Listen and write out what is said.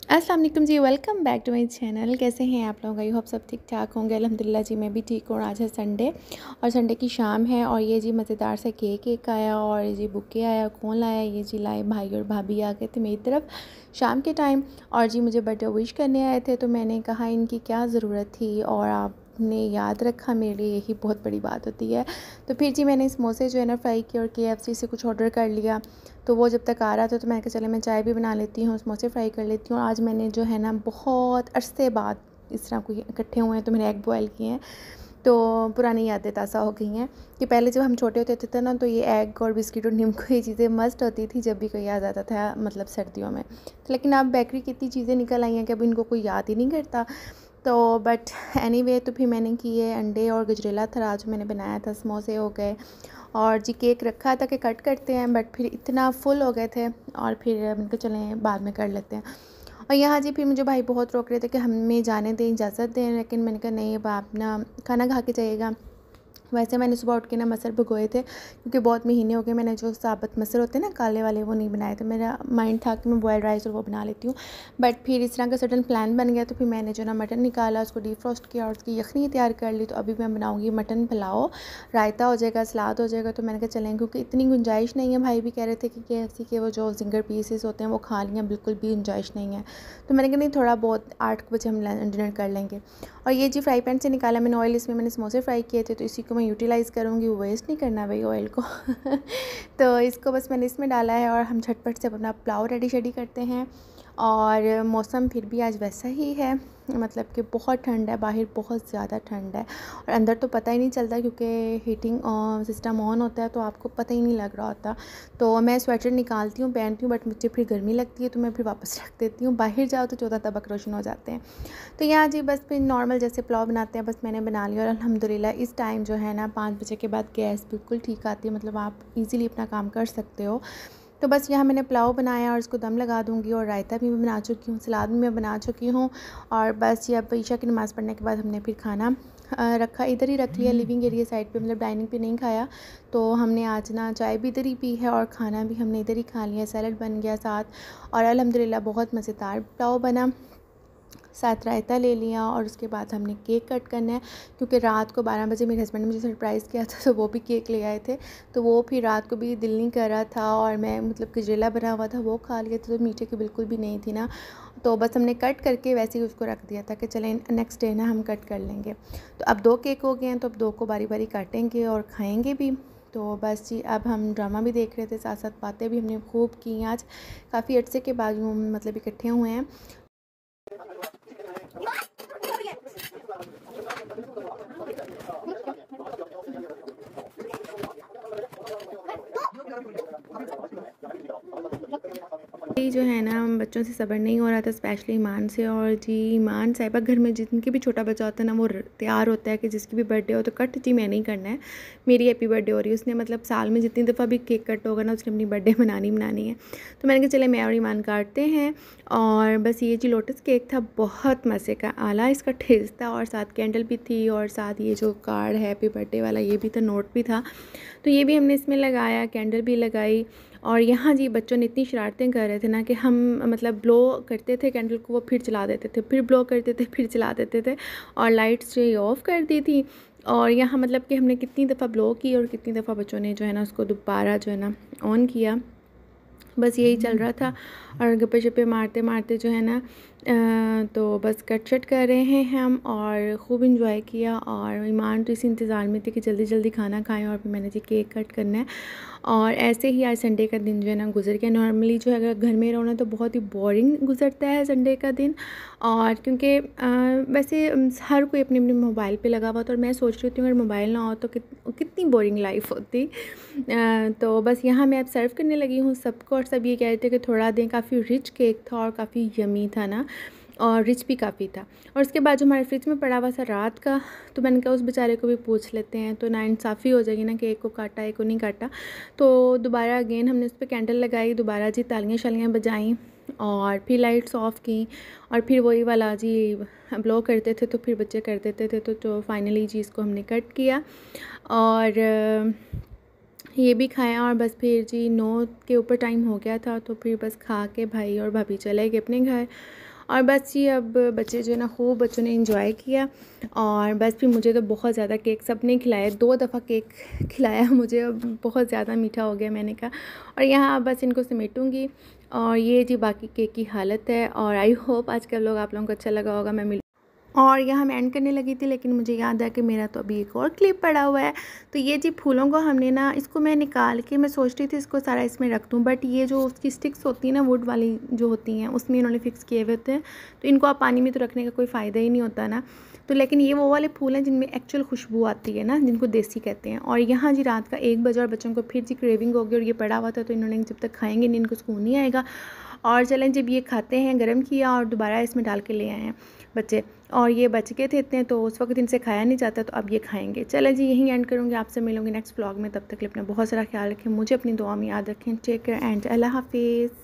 अस्सलाम वालेकुम जी, welcome back to my channel. कैसे हैं आप लोग? आई होप सब ठीक ठाक होंगे। अल्हम्दुलिल्लाह जी मैं भी ठीक हूँ। आज है संडे और संडे की शाम है और ये जी मज़ेदार सा केक एक आया और ये जी बुके आया। कौन लाया? ये जी लाए भाई और भाभी आ गए थे मेरी तरफ शाम के टाइम और जी मुझे बर्थडे विश करने आए थे। तो मैंने कहा इनकी क्या ज़रूरत थी और आपने याद रखा, मेरे लिए यही बहुत बड़ी बात होती है। तो फिर जी मैंने समोसे जो है ना फ्राई किए और KFC से कुछ ऑर्डर कर लिया। तो वो जब तक आ रहा था तो मैंने कहा चले मैं चाय भी बना लेती हूँ, समोसे फ्राई कर लेती हूँ। आज मैंने जो है ना बहुत अरसे बाद इस तरह कोई इकट्ठे हुए हैं तो मैंने एग बॉयल किए हैं। तो पुरानी यादें ताज़ा हो गई हैं कि पहले जब हम छोटे होते थे ना तो ये एग और बिस्किट और नींबू ये चीज़ें मस्ट होती थी जब भी कोई याद आता था, मतलब सर्दियों में। तो लेकिन अब बेकरी की इतनी चीज़ें निकल आई हैं कि अब इनको कोई याद ही नहीं करता। तो बट एनीवे तो फिर मैंने किए अंडे और गजरेला था आज मैंने बनाया था, समोसे हो गए और जी केक रखा था कि कट करते हैं, बट फिर इतना फुल हो गए थे और फिर मैंने कहा चलें बाद में कर लेते हैं। और यहाँ जी फिर मुझे भाई बहुत रोक रहे थे कि हमें जाने दें, इजाज़त दें, लेकिन मैंने कहा नहीं, अब आप ना खाना खा के जाइएगा। वैसे मैंने सुबह उठ के ना मसर भिगोए थे क्योंकि बहुत महीने हो गए मैंने जो साबुत मसर होते हैं ना काले वाले, वो नहीं बनाए थे। मेरा माइंड था कि मैं बॉयल राइस और वो बना लेती हूँ, बट फिर इस तरह का सडन प्लान बन गया। तो फिर मैंने जो ना मटन निकाला, उसको डीप फ्रोस्ट किया और उसकी यखनी तैयार कर ली। तो अभी मैं बनाऊँगी मटन पुलाव, रायता हो जाएगा, सलाद हो जाएगा। तो मैंने कहा चलें, क्योंकि इतनी गुंजाइश नहीं है। भाई भी कह रहे थे कि KFC के वो जो जिंगर पीसेस होते हैं वो खा लिए, बिल्कुल भी गुंजाइश नहीं है। तो मैंने कहा नहीं, थोड़ा बहुत 8 बजे हम डिनर कर लेंगे। और ये जी फ्राई पैन से निकाला मैंने ऑयल, इसमें मैंने समोसे फ्राई किए थे तो इसी को मैं यूटिलाइज़ करूँगी, वेस्ट नहीं करना भाई ऑयल को। तो इसको बस मैंने इसमें डाला है और हम झटपट से अपना पुलाव रेडी शेडी करते हैं। और मौसम फिर भी आज वैसा ही है, मतलब कि बहुत ठंड है, बाहर बहुत ज़्यादा ठंड है और अंदर तो पता ही नहीं चलता क्योंकि हीटिंग सिस्टम ऑन होता है तो आपको पता ही नहीं लग रहा होता। तो मैं स्वेटर निकालती हूँ, पहनती हूँ, बट मुझे फिर गर्मी लगती है तो मैं फिर वापस रख देती हूँ। बाहर जाओ तो 14 तबक रोशन हो जाते हैं। तो यहाँ जी बस फिर नॉर्मल जैसे पुलाव बनाते हैं बस मैंने बना लिया। और अल्हम्दुलिल्लाह इस टाइम जो है ना 5 बजे के बाद गैस बिल्कुल ठीक आती है, मतलब आप इजीली अपना काम कर सकते हो। तो बस यहाँ मैंने पुलाव बनाया और उसको दम लगा दूँगी और रायता भी मैं बना चुकी हूँ, सलाद भी मैं बना चुकी हूँ। और बस ये अब ईशा की नमाज़ पढ़ने के बाद हमने फिर खाना रखा, इधर ही रख लिया लिविंग एरिया साइड पे, मतलब डाइनिंग पे नहीं खाया। तो हमने आज ना चाय भी इधर ही पी है और खाना भी हमने इधर ही खा लिया, सैलड बन गया साथ। और अल्हम्दुलिल्लाह बहुत मज़ेदार पुलाव बना, साथ रायता ले लिया। और उसके बाद हमने केक कट करना है क्योंकि रात को 12 बजे मेरे हस्बैंड ने मुझे सरप्राइज़ किया था तो वो भी केक ले आए थे। तो वो फिर रात को भी दिल नहीं कर रहा था और मैं मतलब गजरेला बना हुआ था वो खा लिया था, तो मीठे की बिल्कुल भी नहीं थी ना। तो बस हमने कट करके वैसे ही उसको रख दिया था कि चलें नेक्स्ट डे ना हम कट कर लेंगे। तो अब 2 केक हो गए हैं तो अब 2 को बारी बारी काटेंगे और खाएँगे भी। तो बस जी अब हम ड्रामा भी देख रहे थे, साथ साथ बातें भी हमने खूब की आज, काफ़ी अर्से के बाद हम मतलब इकट्ठे हुए हैं। ये जो है ना बच्चों से सब्र नहीं हो रहा था, स्पेशली ईमान से। और जी ईमान साहिबा घर में जिनके भी छोटा बच्चा होता है ना वो तैयार होता है कि जिसकी भी बर्थडे हो तो कट जी मैं नहीं करना है, मेरी हैप्पी बर्थडे हो रही है। उसने मतलब साल में जितनी दफ़ा भी केक कट होगा ना उसने अपनी बर्थडे बनानी है। तो मैंने कहा चले मैं और ईमान काटते हैं। और बस ये जी लोटस केक था, बहुत मज़े का, आला इसका टेस्ट था और साथ कैंडल भी थी और साथ ये जो कार्ड है हैप्पी बर्थडे वाला ये भी था, नोट भी था। तो ये भी हमने इसमें लगाया, कैंडल भी लगाई। और यहाँ जी बच्चों ने इतनी शरारतें कर रहे थे ना कि हम मतलब ब्लो करते थे कैंडल को, वो फिर चला देते थे, फिर ब्लो करते थे, फिर चला देते थे और लाइट्स जो ये ऑफ़ कर दी थी। और यहाँ मतलब कि हमने कितनी दफ़ा ब्लो की और कितनी दफ़ा बच्चों ने जो है ना उसको दोबारा जो है ना ऑन किया। बस यही चल रहा था और गप्पे शप्पे मारते मारते जो है ना तो बस कट शट कर रहे हैं हम और ख़ूब इंजॉय किया। और ईमान तो इसी इंतज़ार में थे कि जल्दी जल्दी खाना खाएं और फिर मैंने जी केक कट करना है। और ऐसे ही आज संडे का दिन जो है ना गुजर गया। नॉर्मली जो है अगर घर में रहो ना तो बहुत ही बोरिंग गुजरता है संडे का दिन, और क्योंकि वैसे हर कोई अपने अपने मोबाइल पे लगा हुआ था और मैं सोच रही थी अगर मोबाइल ना हो तो कितनी बोरिंग लाइफ होती। तो बस यहाँ मैं अब सर्व करने लगी हूँ सबको और सब ये कह रहे थे कि थोड़ा दें। काफ़ी रिच केक था और काफ़ी यमी था ना, और रिच भी काफ़ी था। और उसके बाद जो हमारे फ्रिज में पड़ा हुआ था रात का, तो मैंने कहा उस बेचारे को भी पूछ लेते हैं तो नाइंसाफ़ी हो जाएगी ना कि एक को काटा एक को नहीं काटा। तो दोबारा अगेन हमने उस पर कैंडल लगाई, दोबारा जी तालियाँ शालियाँ बजाईं और फिर लाइट्स ऑफ की और फिर वही वाला जी ब्लो करते थे तो फिर बच्चे कर देते थे। तो फाइनली जी इसको हमने कट किया और ये भी खाया। और बस फिर जी 9 के ऊपर टाइम हो गया था तो फिर बस खा के भाई और भाभी चले गए अपने घर। और बस जी अब बच्चे जो है ना खूब बच्चों ने इंजॉय किया। और बस फिर मुझे तो बहुत ज़्यादा केक सबने खिलाया, 2 दफ़ा केक खिलाया मुझे, अब बहुत ज़्यादा मीठा हो गया मैंने कहा। और यहाँ बस इनको समेटूँगी। और ये जी बाकी केक की हालत है। और आई होप आज का व्लॉग आप लोगों को अच्छा लगा होगा। और यहाँ मैं एंड करने लगी थी, लेकिन मुझे याद है कि मेरा तो अभी एक और क्लिप पड़ा हुआ है। तो ये जी फूलों को हमने ना, इसको मैं निकाल के मैं सोच रही थी इसको सारा इसमें रख दूँ, बट ये जो उसकी स्टिक्स होती है ना, वुड वाली जो होती हैं, उसमें इन्होंने फिक्स किए हुए थे। तो इनको आप पानी में तो रखने का कोई फ़ायदा ही नहीं होता ना। तो लेकिन ये वो वाले फूल हैं जिनमें एक्चुअल खुशबू आती है ना, जिनको देसी कहते हैं। और यहाँ जी रात का 1 बजे और बच्चों को फिर जी क्रेविंग होगी और ये पड़ा हुआ था, तो इन्होंने जब तक खाएंगे नहीं इनको सुकून नहीं आएगा। और चलें जब ये खाते हैं, गर्म किया और दोबारा इसमें डाल के ले आए हैं बच्चे। और ये बच गए थे इतने, तो उस वक्त इनसे खाया नहीं जाता, तो अब ये खाएंगे। चलें जी यहीं एंड करूँगी, आपसे मिलूँगी नेक्स्ट व्लॉग में। तब तक अपना बहुत सारा ख्याल रखें, मुझे अपनी दुआ में याद रखें। टेक केयर एंड अल्लाह हाफिज़।